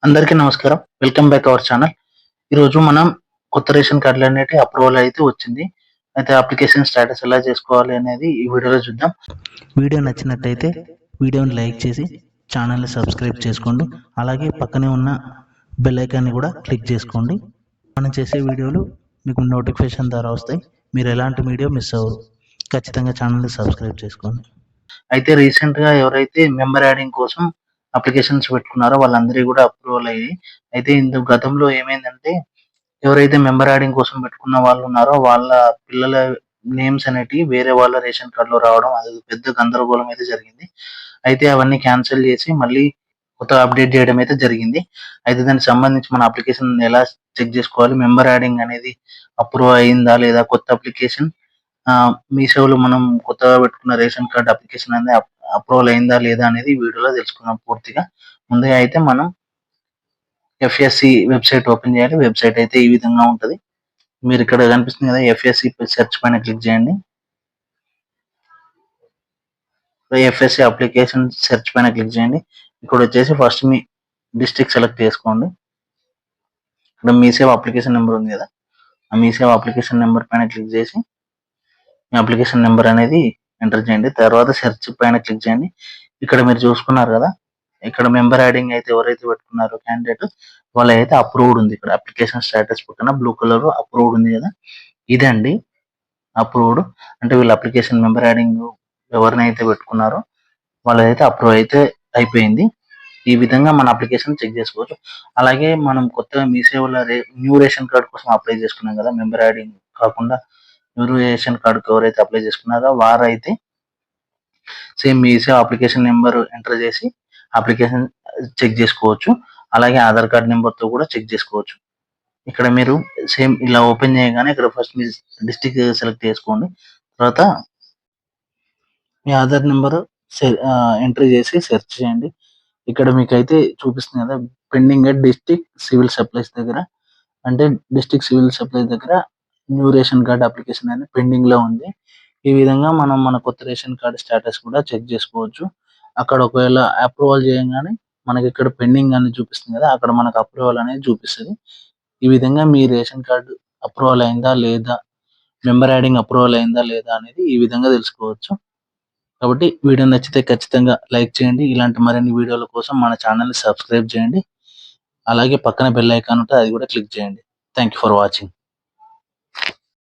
అందరికీ నమస్కారం. Welcome back our channel. ఈరోజు మనం కొత్త రేషన్ కార్డులు అనేటి అప్రూవల్ అయితే వచ్చింది. అయితే అప్లికేషన్ స్టేటస్ ఎలా చేసుకోవాలి అనేది ఈ వీడియోలో చూద్దాం. వీడియో నచ్చినట్టయితే వీడియోని లైక్ చేసి ఛానల్ని సబ్స్క్రైబ్ చేసుకోండి. అలాగే పక్కనే ఉన్న బెల్ ఐకాన్ని కూడా క్లిక్ చేసుకోండి. మనం చేసే వీడియోలు మీకు నోటిఫికేషన్ ద్వారా వస్తాయి. మీరు ఎలాంటి వీడియో మిస్ అవ్వరు. ఖచ్చితంగా ఛానల్ని సబ్స్క్రైబ్ చేసుకోండి. అయితే రీసెంట్గా ఎవరైతే మెంబర్ యాడింగ్ కోసం అప్లికేషన్స్ పెట్టుకున్నారో వాళ్ళందరికీ కూడా అప్రూవల్ అయ్యాయి. అయితే ఇందుకు గతంలో ఏమైందంటే ఎవరైతే మెంబర్ యాడింగ్ కోసం పెట్టుకున్న వాళ్ళు ఉన్నారో వాళ్ళ పిల్లల నేమ్స్ అనేటివి వేరే వాళ్ళ రేషన్ కార్డులో రావడం అది పెద్ద గందరగోళం అయితే జరిగింది. అయితే అవన్నీ క్యాన్సిల్ చేసి మళ్ళీ కొత్తగా అప్డేట్ చేయడం అయితే జరిగింది. అయితే దానికి సంబంధించి మన అప్లికేషన్ ఎలా చెక్ చేసుకోవాలి, మెంబర్ యాడింగ్ అనేది అప్రూవ్ అయిందా లేదా, కొత్త అప్లికేషన్ మీ సేవలో మనం కొత్తగా పెట్టుకున్న రేషన్ కార్డ్ అప్లికేషన్ అనేది అప్రూవల్ అయిందా లేదా అనేది ఈ వీడియోలో తెలుసుకుందాం పూర్తిగా. ముందుగా అయితే మనం ఎఫ్ఎస్సి వెబ్సైట్ ఓపెన్ చేయాలి. వెబ్సైట్ అయితే ఈ విధంగా ఉంటుంది. మీరు ఇక్కడ కనిపిస్తుంది కదా, ఎఫ్ఎస్సి సెర్చ్ పైన క్లిక్ చేయండి. ఎఫ్ఎస్సి అప్లికేషన్ సెర్చ్ పైన క్లిక్ చేయండి. ఇక్కడ వచ్చేసి ఫస్ట్ మీ డిస్ట్రిక్ట్ సెలెక్ట్ చేసుకోండి. ఇక్కడ మీ సేవ అప్లికేషన్ నెంబర్ ఉంది కదా, ఆ మీ సేవ అప్లికేషన్ నెంబర్ పైన క్లిక్ చేసి మీ అప్లికేషన్ నెంబర్ అనేది ఎంటర్ చేయండి. తర్వాత సెర్చ్ పైన క్లిక్ చేయండి. ఇక్కడ మీరు చూసుకున్నారు కదా, ఇక్కడ మెంబర్ యాడింగ్ అయితే ఎవరైతే పెట్టుకున్నారో క్యాండిడేట్ వాళ్ళైతే అప్రూవ్డ్ ఉంది. ఇక్కడ అప్లికేషన్ స్టేటస్ పక్కన బ్లూ కలర్ అప్రూవ్డ్ ఉంది కదా, ఇదండి అప్రూవ్డ్. అంటే వీళ్ళ అప్లికేషన్ మెంబర్ యాడింగ్ ఎవరినైతే పెట్టుకున్నారో వాళ్ళైతే అప్రూవ్ అయితే అయిపోయింది. ఈ విధంగా మన అప్లికేషన్ చెక్ చేసుకోవచ్చు. అలాగే మనం కొత్తగా మీ సేవలో న్యూ రేషన్ కార్డ్ కోసం అప్లై చేసుకున్నాం కదా, మెంబర్ యాడింగ్ కాకుండా న్యూ రేషన్ కార్డుకి ఎవరైతే అప్లై చేసుకున్నారో వారైతే సేమ్ మీ సేవ అప్లికేషన్ నెంబర్ ఎంటర్ చేసి అప్లికేషన్ చెక్ చేసుకోవచ్చు. అలాగే ఆధార్ కార్డ్ నెంబర్తో కూడా చెక్ చేసుకోవచ్చు. ఇక్కడ మీరు సేమ్ ఇలా ఓపెన్ చేయగానే ఇక్కడ ఫస్ట్ మీ డిస్ట్రిక్ట్ సెలెక్ట్ చేసుకోండి. తర్వాత మీ ఆధార్ నెంబర్ ఎంట్రీ చేసి సెర్చ్ చేయండి. ఇక్కడ మీకైతే చూపిస్తుంది కదా పెండింగ్ డిస్ట్రిక్ట్ సివిల్ సప్లైస్ దగ్గర, అంటే డిస్ట్రిక్ట్ సివిల్ సప్లైస్ దగ్గర న్యూ రేషన్ కార్డ్ అప్లికేషన్ అనేది పెండింగ్ లో ఉంది. ఈ విధంగా మనం మన కొత్త రేషన్ కార్డ్ స్టేటస్ కూడా చెక్ చేసుకోవచ్చు. అక్కడ ఒకవేళ అప్రూవల్ చేయగానే మనకి ఇక్కడ పెండింగ్ అని చూపిస్తుంది కదా, అక్కడ మనకు అప్రూవల్ అనేది చూపిస్తుంది. ఈ విధంగా మీ రేషన్ కార్డు అప్రూవల్ అయిందా లేదా, మెంబర్ యాడింగ్ అప్రూవల్ అయిందా లేదా అనేది ఈ విధంగా తెలుసుకోవచ్చు. కాబట్టి వీడియో నచ్చితే ఖచ్చితంగా లైక్ చేయండి. ఇలాంటి మరిన్ని వీడియోల కోసం మన ఛానల్ని సబ్స్క్రైబ్ చేయండి. అలాగే పక్కన బెల్ ఐకాన్ ఉంటే అది కూడా క్లిక్ చేయండి. Thank you for watching.